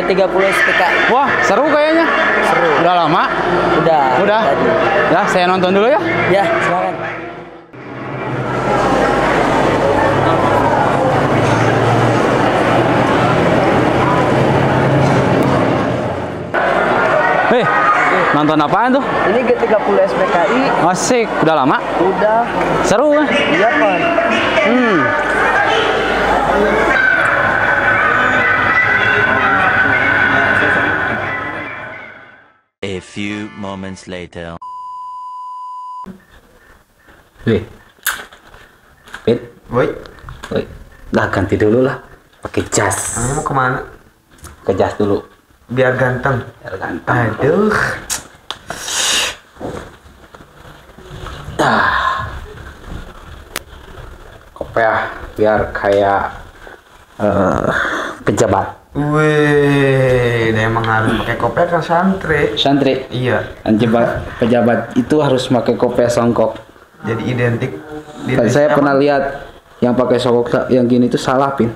G30 SPKI. Wah, seru kayaknya. Seru. Udah lama? Udah. Tadi. Ya, saya nonton dulu ya. Ya, silakan. Nonton apaan tuh? Ini G30 SPKI. Asik, udah lama? Udah. Seru kan? Iya, Pak. A few moments later. Wih. Pit. Woi, Wih. Lah ganti dulu lah. Pakai jas. kamu mau kemana? Ke jas dulu. Biar ganteng. Biar ganteng. Aduh. Kopiah biar kayak pejabat. Wih, emang harus pakai kopiah kan santri. Santri. Iya, Pejabat itu harus pakai kopiah songkok. jadi identik. Dan saya pernah lihat yang pakai songkok yang gini itu salah, Pin.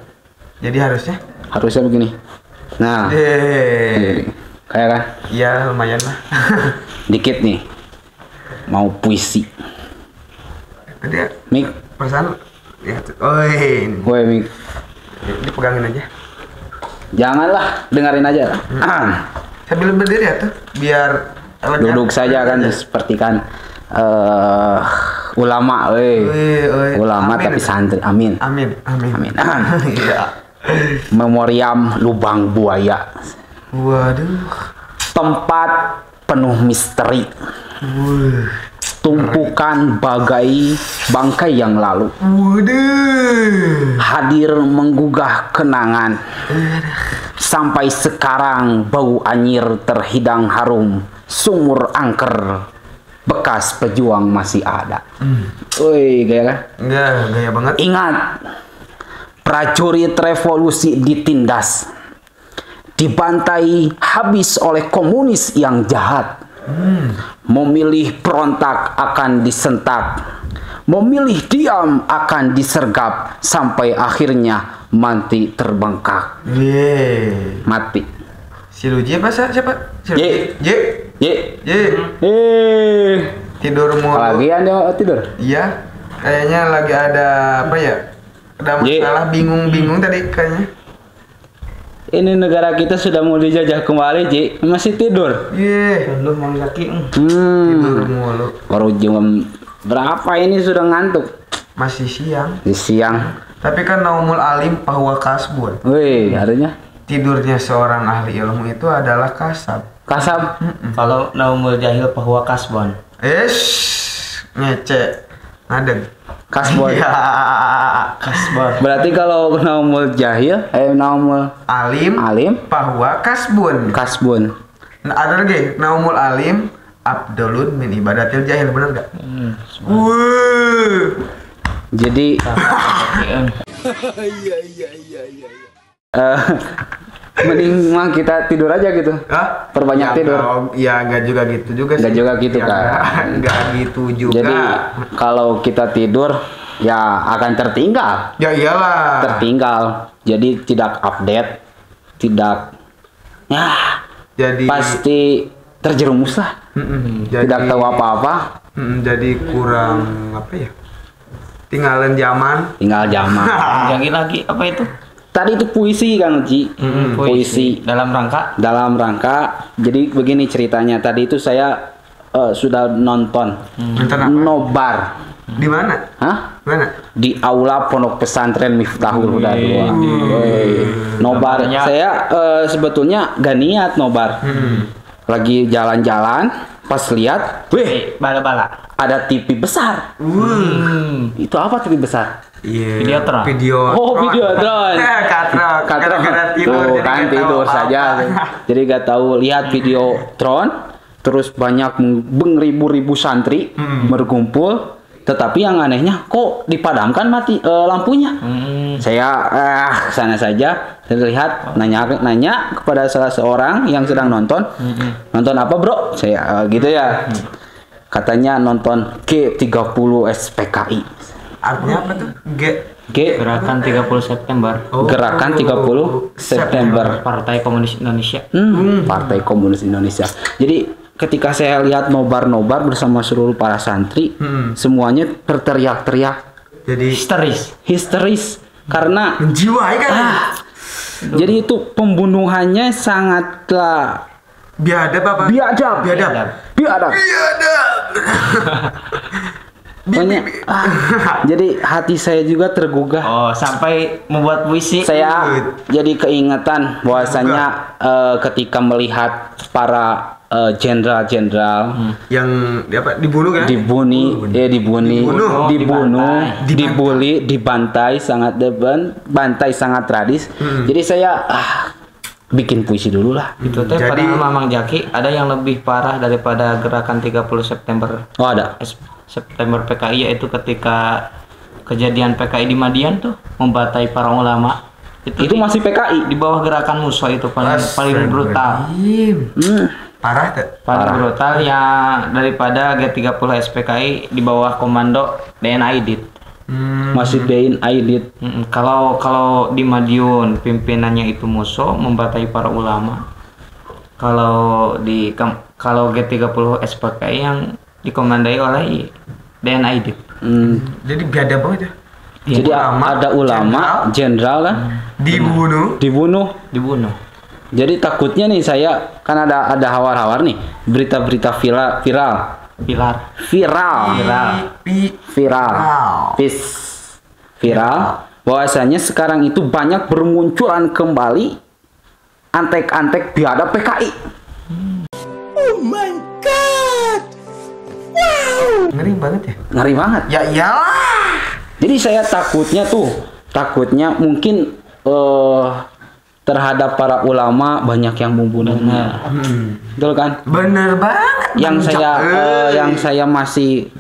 Jadi Harusnya begini. Nah, eh, kayak kan? iya lumayan lah. Dikit nih. Mau puisi. Tadi ya, Mik, perasaan ya, oi, woi Mik. dipegangin aja. Janganlah, dengerin aja. Sambil berdiri ya tuh, biar Duduk saja kan seperti kan ulama, ulama Amin. tapi santri. Amin. Amin. Iya. Memoriam lubang buaya. Waduh. Tempat penuh misteri. Tumpukan bagai bangkai yang lalu. Waduh. Hadir menggugah kenangan. Sampai sekarang bau anyir terhidang harum. Sumur angker bekas pejuang masih ada. Woi, gaya kan? Enggak, gaya banget. Ingat, prajurit revolusi ditindas, dibantai habis oleh komunis yang jahat. Memilih berontak akan disentak, memilih diam akan disergap, sampai akhirnya mati terbengkak. Ye. Mati. Si Luji apa siapa? Si Ye. Ye. Ye. Ye. Tidur mulu. Lagian dia tidur. Iya. Kayaknya lagi ada apa ya? Ada Ye. masalah bingung tadi kayaknya. Ini negara kita sudah mau dijajah kembali, Ji. Masih tidur. Ye. Lu mau kaki. Tidur mulu. Baru jam berapa ini sudah ngantuk? Masih siang. Di siang. Tapi kan naumul alim bahwa kasbun. Wih, artinya Tidurnya seorang ahli ilmu itu adalah kasab. kasab. Kalau naumul jahil bahwa kasbon. Ngece. Ngadeng. Kasbon. Iya. Kasbon. Berarti kalau naumul jahil, naumul Alim. Bahwa kasbun. kasbun. Nah, ada lagi naumul alim abdulun min ibadatil jahil, bener gak? Jadi mending mah kita tidur aja gitu. Hah? Perbanyak Ya, tidur. Ya nggak juga gitu juga sih. Nggak juga gitu Ya, kan. nggak gitu juga. Jadi kalau kita tidur ya akan tertinggal. Ya iyalah. Tertinggal. Jadi tidak update, tidak ya Jadi pasti terjerumus lah. Tidak tahu apa-apa. Jadi kurang apa ya? Tinggalan zaman. Tinggal zaman. Lagi apa itu? Tadi itu puisi kan, Ji. Puisi Dalam rangka dalam rangka. Jadi begini ceritanya. Tadi itu saya sudah nonton Nonton apa? nobar. Di mana? Hah? Mana? Di aula Pondok Pesantren Miftahul Huda 2. Nobar. Namanya- Saya sebetulnya gak niat nobar. Lagi jalan-jalan, pas lihat, wih, bala-bala. ada TV besar. Itu apa TV besar? Iya. Videotron. Oh, Videotron. Katron. Gara-gara tidur. Tuh jadi kan nggak tahu tidur apa-apa. saja. Jadi gak tahu lihat Videotron, terus banyak beribu-ribu santri berkumpul. Tetapi yang anehnya kok dipadamkan mati lampunya. Saya sana saja terlihat nanya kepada salah seorang yang sedang nonton. Nonton apa, Bro? Saya gitu ya. Katanya nonton G30 SPKI. Artinya apa tuh? Gerakan 30 September. Gerakan 30 September. Partai Komunis Indonesia. Partai Komunis Indonesia. Jadi ketika saya lihat nobar-nobar bersama seluruh para santri, semuanya berteriak-teriak, Jadi histeris karena menjiwai kan? jadi itu pembunuhannya sangatlah Biadab apa? biadab. Pokoknya, jadi hati saya juga tergugah. Oh, sampai membuat puisi. Saya jadi keingetan bahwasanya ketika melihat para jenderal-jenderal Yang dibunuh kan? dibunuh, dibully, dibantai sangat bantai sangat tradis. Jadi saya bikin puisi dulu lah. Itu teh Jadi- padahal Mamang Jaki ada yang lebih parah daripada gerakan 30 September. Oh ada. September PKI, yaitu ketika kejadian PKI di Madian tuh membatai para ulama. Itu masih PKI. di bawah gerakan musuh itu paling brutal. Parah tuh. Paling brutal ya daripada G30 SPKI di bawah komando DNA Aidit. Masih Dain Aidit. Kalau di Madiun pimpinannya itu musuh membatai para ulama. Kalau G30 SPKI yang dikomandai oleh DNA Aidit. Jadi biadab banget ya. Jadi ada ulama, jenderal kan dibunuh. dibunuh. Jadi takutnya nih saya kan ada hawar-hawar nih berita-berita viral bahwasanya sekarang itu banyak bermunculan kembali antek-antek biadab PKI. Ngeri banget ya. Ngeri banget. Ya iyalah. Jadi saya takutnya mungkin terhadap para ulama banyak yang membunuhnya. Betul kan? Bener banget. Yang saya masih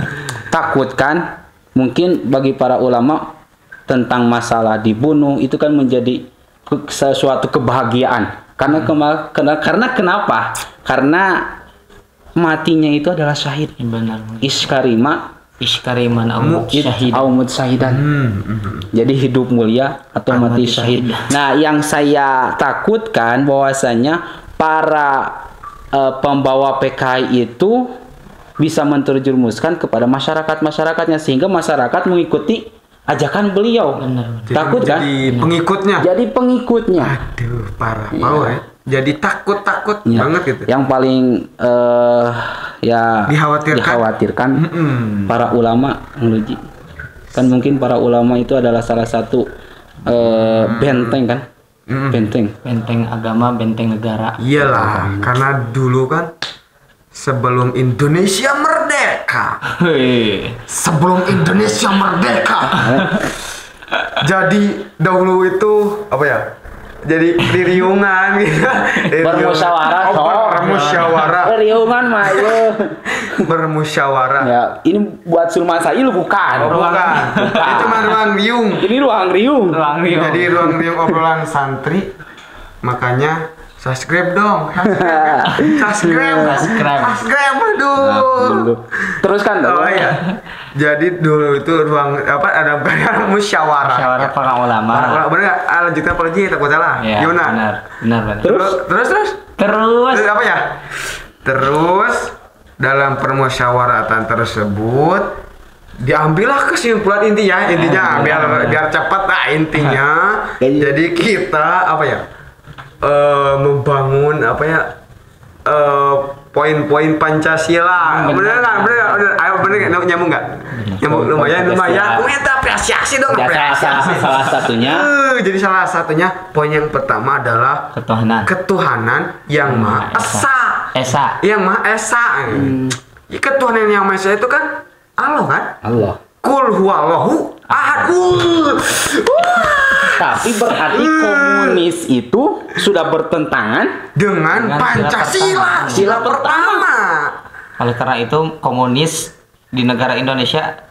takutkan mungkin bagi para ulama tentang masalah dibunuh itu kan menjadi sesuatu kebahagiaan. Karena kenapa? Karena matinya itu adalah syahid. Benar. Iskariman syahid. Aumut syahidan. Jadi hidup mulia atau mati syahid. Nah, yang saya takutkan bahwasanya para pembawa PKI itu bisa menterjerumuskan kepada masyarakatnya sehingga masyarakat mengikuti ajakan beliau. Benar. Takut kan? Jadi pengikutnya. Aduh, parah. Ya. Jadi takut banget gitu. Yang paling dikhawatirkan para ulama ngeluji. Kan mungkin para ulama itu adalah salah satu benteng kan? Benteng agama, benteng negara. Iyalah, karena dulu kan sebelum Indonesia merdeka. Jadi dahulu itu apa ya? Jadi ririungan gitu. Bermusyawarah, Ririungan mah bermusyawarah. Ya, ini buat Sulman Sail bukan. Bukan. Ini cuma ruang riung. Ini ruang riung. Jadi ruang riung obrolan santri. Makanya subscribe dong. Subscribe. Aduh. Teruskan dong. Oh iya. Jadi dulu itu ada musyawarah. Musyawarah para ulama. Bener nggak? Lanjutkan apa lagi? Takut salah. Ya, Yuna. Benar. Terus apa ya? Terus dalam permusyawaratan tersebut diambillah kesimpulan intinya biar cepat intinya. Jadi kita apa ya? Membangun apa ya? Poin-poin Pancasila. Bener nggak? Nyambung nggak? Lumayan. Kita apresiasi dong. Salah satunya. Jadi salah satunya poin yang pertama adalah ketuhanan yang Maha Esa. Yang Maha Esa. Ketuhanan yang Maha Esa itu kan Allah kan? Allah. Qul huwallahu ahad. Tapi berarti komunis itu sudah bertentangan dengan Pancasila. Sila pertama. Oleh karena itu komunis di negara Indonesia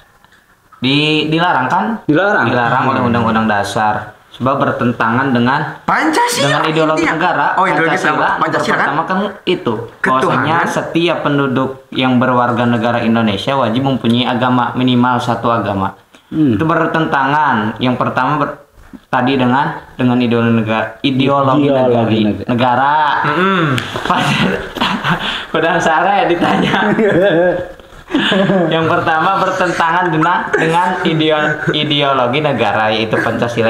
dilarang kan? Dilarang oleh Undang-Undang Dasar. Sebab bertentangan dengan Pancasila. Dengan ideologi negara. Pancasila kan? Pertama kan itu. Bahwasanya setiap penduduk yang berwarga negara Indonesia wajib mempunyai agama, minimal satu agama. Itu bertentangan. Yang pertama tadi dengan ideologi negara. Padahal Sarah ya ditanya. Yang pertama bertentangan dengan ideologi negara, yaitu Pancasila.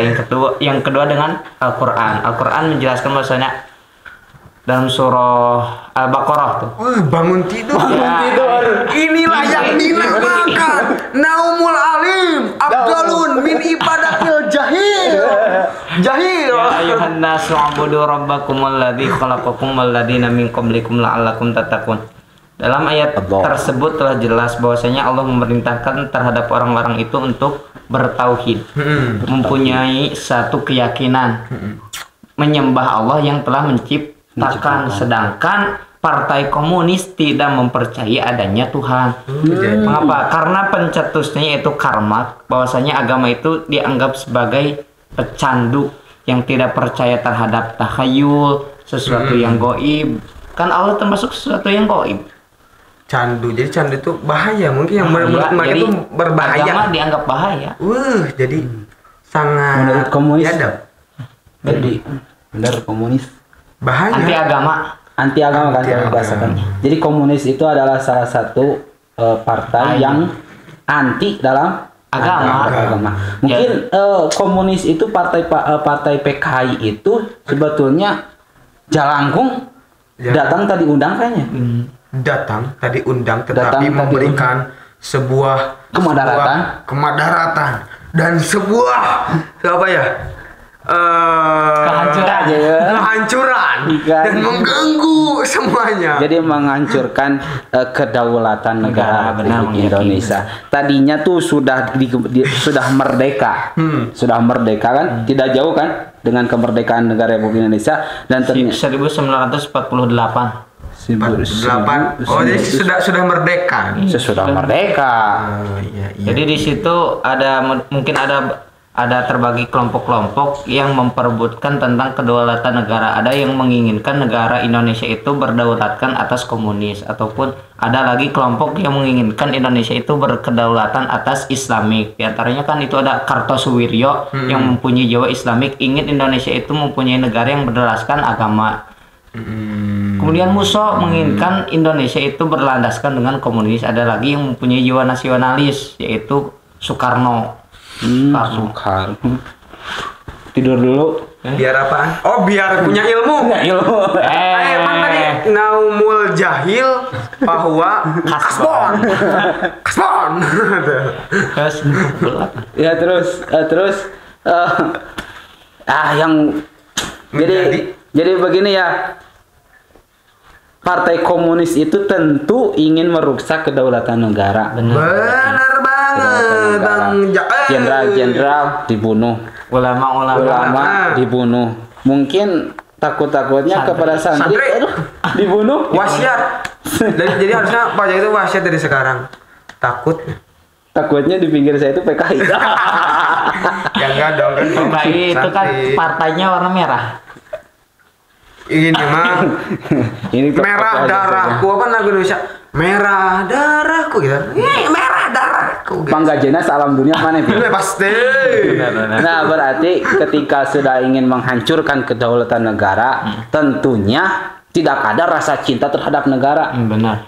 Yang kedua dengan Al-Qur'an. Al-Qur'an menjelaskan bahwasanya dalam surah Al-Baqarah tuh. Bangun tidur. Inilah yang dinamakan naumul alim afdalun min ibadatil jahil. Jahil. Ya ayuhan nasu ubudu rabbakumul ladzi khalaqakum wal ladzina min qablikum la'allakum tattaqun. Dalam ayat tersebut telah jelas bahwasanya Allah memerintahkan terhadap orang-orang itu untuk bertauhid, mempunyai satu keyakinan, menyembah Allah yang telah menciptakan. Sedangkan Partai Komunis tidak mempercayai adanya Tuhan. Mengapa? Karena pencetusnya yaitu Karl Marx, bahwasanya agama itu dianggap sebagai pecandu yang tidak percaya terhadap takhayul, sesuatu yang gaib. Kan Allah termasuk sesuatu yang gaib. Candu, jadi candu itu bahaya, mungkin yang menurut mereka itu berbahaya. Agama dianggap bahaya. Jadi sangat menurut komunis. Jadi benar komunis. Bahaya. Anti agama kan saya bahasakan. Jadi komunis itu adalah salah satu partai yang anti dalam agama. Mungkin komunis itu partai PKI itu sebetulnya Jalangkung datang tadi undang kayaknya. Datang tadi undang, tetapi memberikan sebuah kemadaratan dan sebuah kehancuran dan mengganggu semuanya. Jadi menghancurkan kedaulatan negara Indonesia. Tadinya tuh sudah merdeka, sudah merdeka kan, tidak jauh kan dengan kemerdekaan negara Republik Indonesia dan 1948. 48. Oh, jadi sudah merdeka. Sudah merdeka. Jadi di situ mungkin ada terbagi kelompok-kelompok yang memperebutkan tentang kedaulatan negara. Ada yang menginginkan negara Indonesia itu berdaulatkan atas komunis, ataupun ada lagi kelompok yang menginginkan Indonesia itu berkedaulatan atas Islamik. Di antaranya kan itu ada Kartosuwiryo yang mempunyai jiwa Islamik, ingin Indonesia itu mempunyai negara yang berdasarkan agama. Kemudian Musso menginginkan Indonesia itu berlandaskan dengan komunis. Ada lagi yang mempunyai jiwa nasionalis, yaitu Soekarno. Tidur dulu. Biar apaan? Oh, biar punya ilmu. Emang tadi naumul jahil bahwa kasbon. Ya terus yang jadi begini ya. Partai Komunis itu tentu ingin merusak kedaulatan negara. Benar banget. Jenderal dibunuh. Ulama dibunuh. Mungkin takutnya kepada santri dibunuh. Wasiat. Jadi harusnya Pak Jaya itu wasiat dari sekarang. Takutnya di pinggir saya itu PKI. Ya enggak dong kan. PKI itu kan partainya warna merah. Ini mah merah darahku, apa lagu Indonesia? Merah darahku gitu. Merah darahku. Panggajena salam dunia mana itu? Pasti. Nah, berarti ketika sudah ingin menghancurkan kedaulatan negara, tentunya tidak ada rasa cinta terhadap negara. Benar.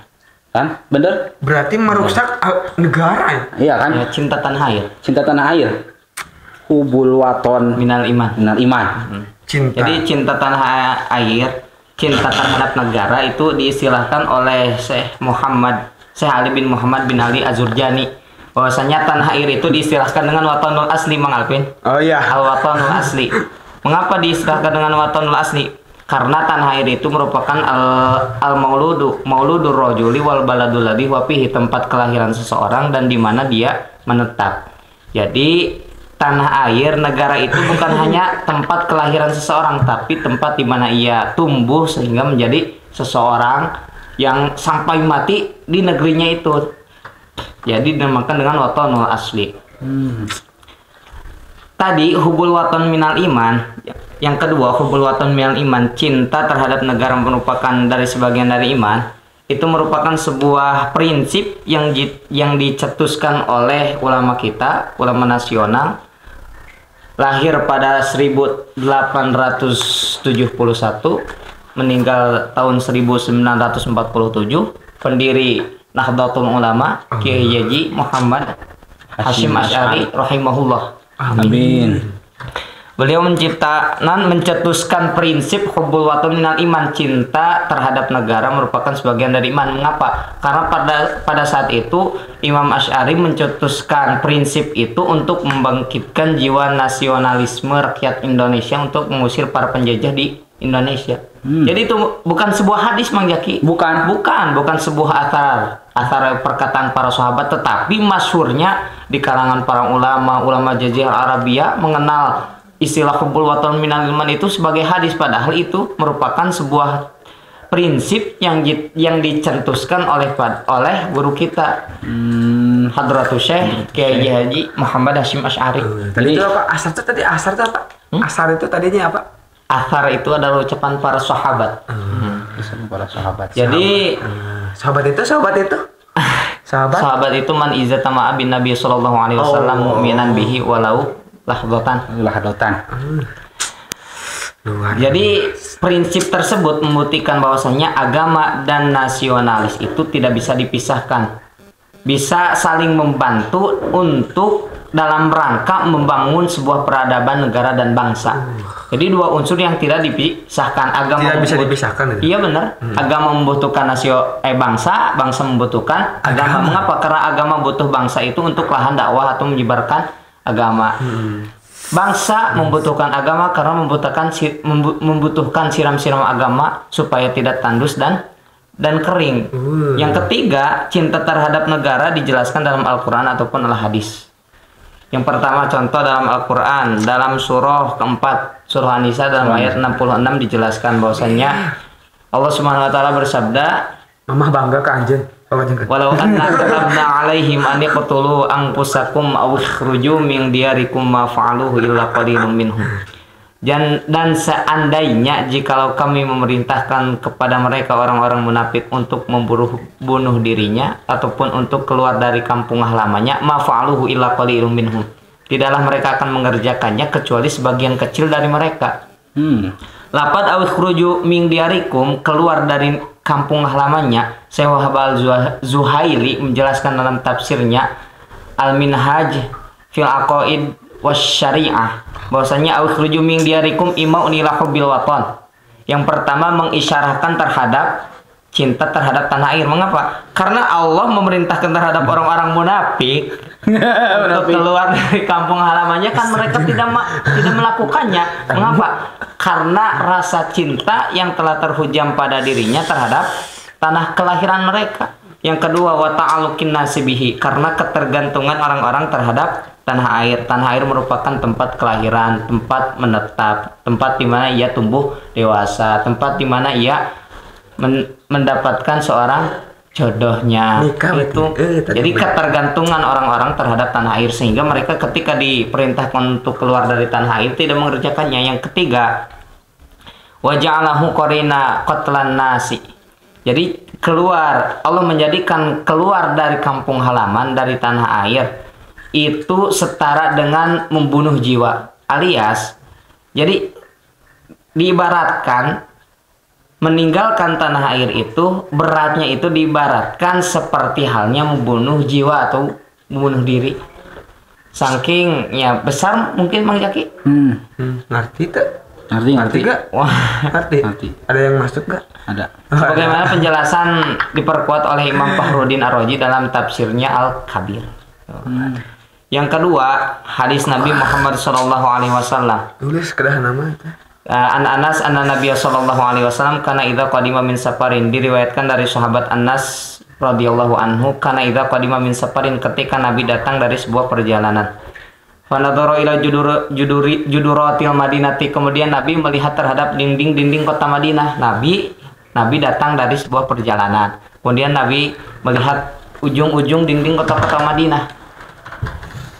Kan? Benar? Berarti merusak negara ya? Iya kan? Ya, cinta tanah air. Cinta tanah air. Hubul waton minal iman. Cinta. Jadi cinta tanah air, cinta terhadap negara itu diistilahkan oleh Syekh Ali bin Muhammad bin Ali Az-Zurjani. Bahwasanya tanah air itu diistilahkan dengan watonul asli, Mang Alvin. Oh iya. Al-watonul asli. Mengapa diistilahkan dengan watonul asli? Karena tanah air itu merupakan mauludur rajuli wal baladul ladzi wa fihi, tempat kelahiran seseorang dan di mana dia menetap. Jadi tanah air negara itu bukan hanya tempat kelahiran seseorang, tapi tempat di mana ia tumbuh sehingga menjadi seseorang yang sampai mati di negerinya itu. Jadi dinamakan dengan watonul asli. Tadi hubul waton minal iman. Yang kedua hubul waton minal iman, cinta terhadap negara merupakan dari sebagian dari iman. itu merupakan sebuah prinsip yang dicetuskan oleh ulama kita, ulama nasional, lahir pada 1871, meninggal tahun 1947, pendiri Nahdlatul Ulama Kiai Haji Muhammad Hasyim Asy'ari rahimahullah. Amin. Beliau mencetuskan prinsip hubbul watan minal iman, cinta terhadap negara merupakan sebagian dari iman. Mengapa? Karena pada saat itu Imam Asy'ari mencetuskan prinsip itu untuk membangkitkan jiwa nasionalisme rakyat Indonesia untuk mengusir para penjajah di Indonesia. Jadi itu bukan sebuah hadis, Mang Jaki. Bukan sebuah asar perkataan para sahabat, tetapi masyhurnya di kalangan para ulama Jazirah Arabia mengenal istilah hubbul watan minal iman itu sebagai hadis, padahal itu merupakan sebuah prinsip yang dicetuskan oleh guru kita, Hadratus Syekh Kiai Haji Muhammad Hasyim Asy'ari. Tadi itu apa? Asar itu tadi apa? Asar itu tadinya apa? Asar itu adalah ucapan para sahabat. Para sahabat. Jadi sahabat itu man iza tama'a bin Nabi sallallahu alaihi wasallam mu'minan bihi walau lahdatan. Jadi prinsip tersebut membuktikan bahwasanya agama dan nasionalis itu tidak bisa dipisahkan, bisa saling membantu untuk dalam rangka membangun sebuah peradaban negara dan bangsa. Jadi dua unsur yang tidak dipisahkan. Agama tidak bisa dipisahkan. Iya benar. Agama membutuhkan bangsa membutuhkan agama. Mengapa? Karena agama butuh bangsa itu untuk lahan dakwah atau menyebarkan agama. Bangsa membutuhkan agama karena membutuhkan siram-siram agama supaya tidak tandus dan kering. Yang ketiga, cinta terhadap negara dijelaskan dalam Al-Quran ataupun Al-Hadis. Yang pertama contoh dalam Al-Quran, dalam surah keempat, surah An-Nisa dalam ayat 66 dijelaskan bahwasanya Allah Subhanahu wa taala bersabda, Mamah bangga ke anjeun. Walau anna katabna alaihim an yaqtulu anfusakum aw ikhruju min diyarikum ma fa'aluhu illa qalilun minhum. Dan seandainya jikalau kami memerintahkan kepada mereka orang-orang munafik untuk bunuh dirinya ataupun untuk keluar dari kampung halamannya, ma fa'aluhu illa qalilun minhum. Tidaklah mereka akan mengerjakannya kecuali sebagian kecil dari mereka. Lapad aw ikhruju min diyarikum, keluar dari kampung halamannya. Syekh Wahab Al-Zuhaili menjelaskan dalam tafsirnya Al-Minhaj fil Aqaid Wasyari'ah bahwasanya awikhruju min diyarikum ima'un ila hubbil watan. Yang pertama mengisyarahkan terhadap cinta terhadap tanah air. Mengapa? Karena Allah memerintahkan terhadap orang-orang munafik untuk keluar dari kampung halamannya, kan mereka tidak melakukannya. Mengapa? Karena rasa cinta yang telah terhujam pada dirinya terhadap tanah kelahiran mereka. Yang kedua, wa ta'aluqin nasibihi, karena ketergantungan orang-orang terhadap tanah air. Tanah air merupakan tempat kelahiran, tempat menetap, tempat di mana ia tumbuh dewasa, tempat di mana ia mendapatkan seorang jodohnya. Itu jadi ketergantungan orang-orang terhadap tanah air, sehingga mereka ketika diperintahkan untuk keluar dari tanah air tidak mengerjakannya. Yang ketiga, wa ja'alahu qarina qatlan nasi. Jadi keluar, Allah menjadikan keluar dari kampung halaman, dari tanah air itu setara dengan membunuh jiwa, alias jadi diibaratkan meninggalkan tanah air itu beratnya itu diibaratkan seperti halnya membunuh jiwa atau membunuh diri. Sakingnya besar mungkin Mang Jaki. Ngerti tak? Ngerti gak? Wah, ngerti. Ada yang masuk gak? Ada. Bagaimana penjelasan diperkuat oleh Imam Fakhruddin Ar-Razi dalam tafsirnya Al-Kabir. Yang kedua, hadis Nabi Muhammad SAW. Tulis kedah nama itu. An Anas anna Nabiy sallallahu alaihi wasallam kana idza qadima min safarin, diriwayatkan dari sahabat Anas radhiyallahu anhu, kana idza qadima min safarin, ketika Nabi datang dari sebuah perjalanan. Fa nadhara ila juduratil Madinati, kemudian Nabi melihat terhadap dinding-dinding kota Madinah. Nabi datang dari sebuah perjalanan. Kemudian Nabi melihat ujung-ujung dinding kota-kota Madinah.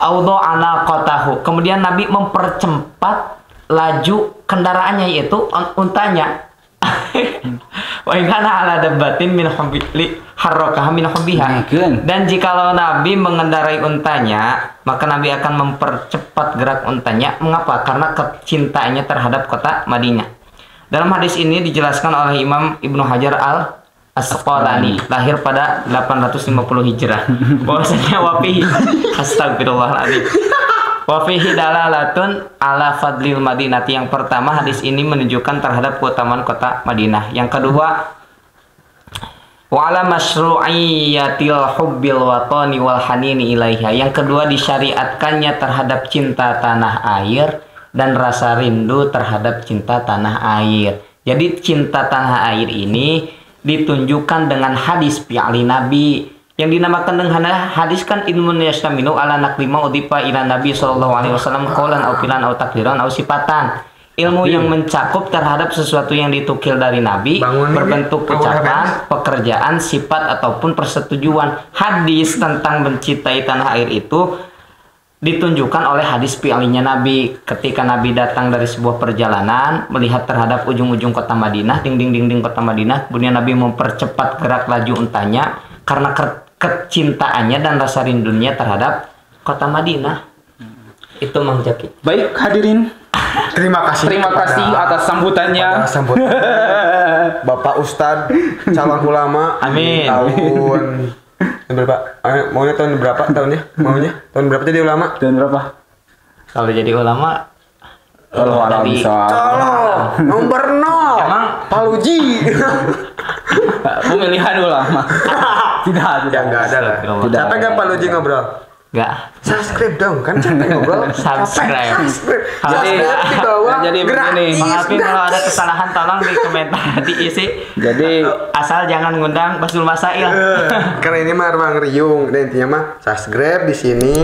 Audhu ala kotahu, kemudian Nabi mempercepat laju kendaraannya, yaitu untanya. Wa in kana ala dabbatin min hubbi harrakaha min hubbiha. Dan jikalau Nabi mengendarai untanya, maka Nabi akan mempercepat gerak untanya. Mengapa? Karena kecintaannya terhadap kota Madinah. Dalam hadis ini dijelaskan oleh Imam Ibnu Hajar Al-Asqalani, lahir pada 850 Hijrah. Bahwasanya wafihi astagfirullahaladzim. Wafihi dalalatun ala fadlil Madinati. Yang pertama, hadis ini menunjukkan terhadap keutamaan kota Madinah. Yang kedua, wa ala masyru'iyatil hubbil watani wal hanini ilaiha. Yang kedua, disyariatkannya terhadap cinta tanah air dan rasa rindu terhadap cinta tanah air. Jadi cinta tanah air ini ditunjukkan dengan hadis fi'li Nabi yang dinamakan dengan hadis kan ilmun yastaminu ala naklima udipa ila Nabi sallallahu alaihi wasallam qaulan au filan au takdiran au sifatan. Ilmu yang mencakup terhadap sesuatu yang ditukil dari Nabi berbentuk ucapan, pekerjaan, sifat ataupun persetujuan. Hadis tentang mencintai tanah air itu ditunjukkan oleh hadis fi'linya Nabi. Ketika Nabi datang dari sebuah perjalanan melihat terhadap ujung-ujung kota Madinah, dinding-dinding kota Madinah, kemudian Nabi mempercepat gerak laju untanya karena kecintaannya dan rasa rindunya terhadap kota Madinah. Itu Mang Jaki. Baik hadirin, Terima kasih atas sambutannya. Bapak Ustadz calon ulama. Amin. Tahun berapa? Maunya tahun berapa tahunnya? Maunya tahun berapa jadi ulama? Tahun berapa? Kalau jadi ulama Tadi nomor 0. Emang Paluji. pemilihan ulama. Tidak. Ya enggak ada lah. Capek enggak Paluji ngobrol? enggak. Subscribe dong, kan capek ngobrol. Subscribe. Jadi di bawah. Jadi begini. Maafin kalau ada kesalahan, tolong di komentar diisi. Jadi asal jangan ngundang Basul Masail. Karena ini mah Ruang Riung, dan intinya mah subscribe di sini.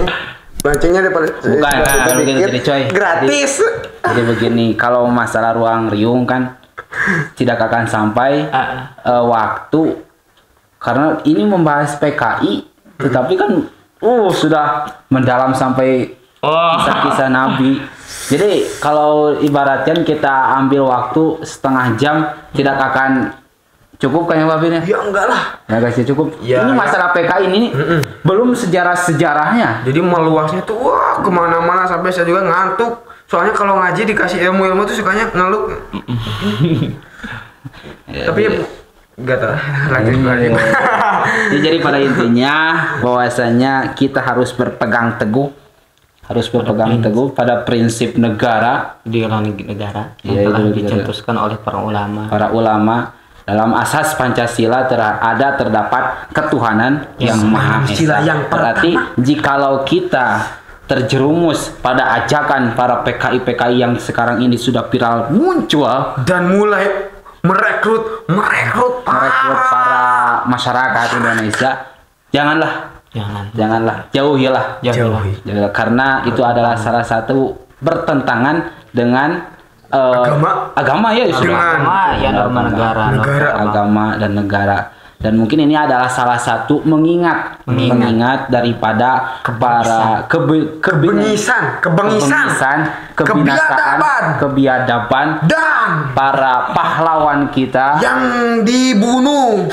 Loncengnya daripada jadi coy. Gratis. Jadi begini, kalau masalah Ruang Riung kan tidak akan sampai waktu, karena ini membahas PKI, tetapi kan sudah mendalam sampai kisah-kisah Nabi. Jadi kalau ibaratkan kita ambil waktu setengah jam tidak akan cukup kan ya Pak Bin? Ya enggak lah. Ya guys, cukup. Ya, ini masalah PKI ini belum sejarah-sejarahnya. Jadi meluasnya tuh kemana-mana sampai saya juga ngantuk. Soalnya kalau ngaji dikasih ilmu-ilmu tuh sukanya ngeluk. Tapi enggak tahu lagi. Jadi pada intinya bahwasanya kita harus berpegang teguh pada prinsip negara, ideologi negara yang telah dicetuskan oleh para ulama. Dalam asas Pancasila terdapat ketuhanan yang Maha Esa. Berarti jikalau kita terjerumus pada ajakan para PKI yang sekarang ini sudah viral muncul dan mulai merekrut para masyarakat Indonesia, janganlah, jauhilah, karena itu adalah salah satu bertentangan dengan agama ya, norma negara. Dan mungkin ini adalah salah satu mengingat daripada para kebinasaan, kebiadaban dan para pahlawan kita yang dibunuh,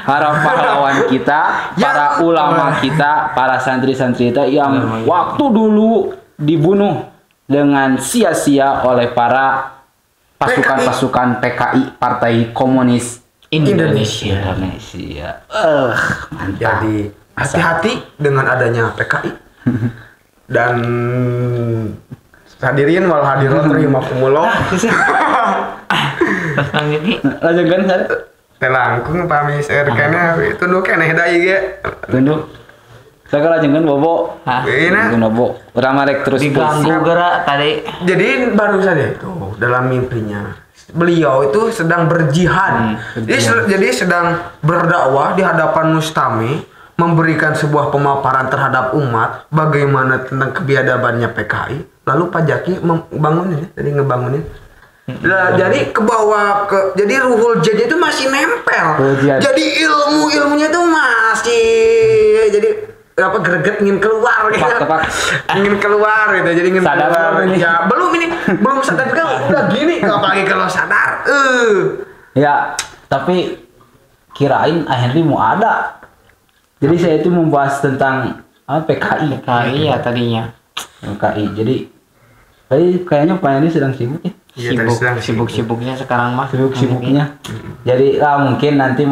para pahlawan kita, para ulama kita, para santri-santri kita yang waktu dulu dibunuh dengan sia-sia oleh para pasukan PKI, Partai Komunis Indonesia. Mantap. Jadi hati-hati dengan adanya PKI. Dan hadirin wal hadirat rahimakumullah. Lanjutkan saya. Telangkung pami serkana tunduk keneh dai ge. Tunduk. Saya lanjutkan bobo. Ini bobo. Urang marek terus diganggu gerak tadi. Jadi baru saja itu dalam mimpinya beliau itu sedang berjihad. Jadi sedang berdakwah di hadapan mustami, memberikan sebuah pemaparan terhadap umat bagaimana tentang kebiadabannya PKI. Lalu Pak Jaki ngebangunin. Jadi ke bawah jadi ruhul jadi itu masih nempel. Jadi ilmunya itu masih jadi apa greget ingin keluar gitu. Tepak. Ingin keluar gitu. Jadi ingin Sadar keluar. belum ini? Ya, belum sadar juga udah gini apalagi kalau sadar. Ya, tapi kirain Henry mau ada. Jadi saya itu membahas tentang PKI. PKI ya tadinya. PKI. Jadi kayaknya Pak Henry sedang sibuk ya. Iya, tadi sedang Sibuk-sibuknya sekarang mah. Sibuk-sibuknya. Jadi mungkin nanti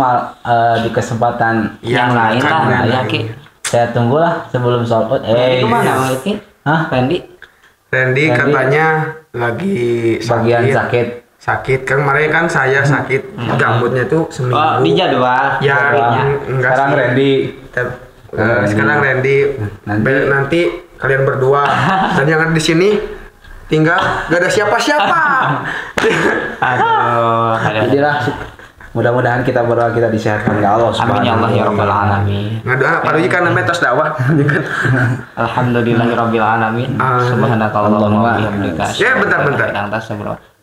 di kesempatan Yang lain akan lah ada ya Ki. saya tunggulah sebelum sold out. Randy kemana Bang Ki? Hah? Randy? Randy katanya lagi Bagian sakit. Sakit kan kemarin kan saya sakit gambutnya tuh seminggu. Oh, di jadwal. Ya, Jadwalnya. enggak Sekarang sih. Randy. Sekarang Randy. Nanti kalian berdua dan jangan di sini tinggal gak ada siapa-siapa. Aduh, Jadilah mudah-mudahan kita berdoa kita disehatkan ya Allah. Amin ya Allah ya Rabbal alamin. Ngadoa paruji kan namanya tos dakwah. Alhamdulillahirabbil alamin. Subhanakallahumma wa bihamdika. Ya, bentar.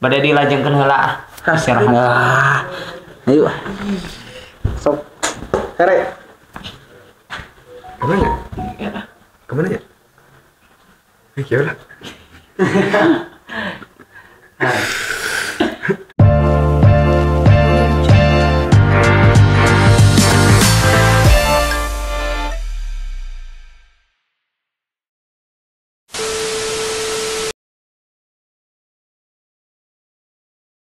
Bade dilajengkeun heula. Istirahat. Ayo. Sok. Kare. Kemana? Kemana ya? Ya udah.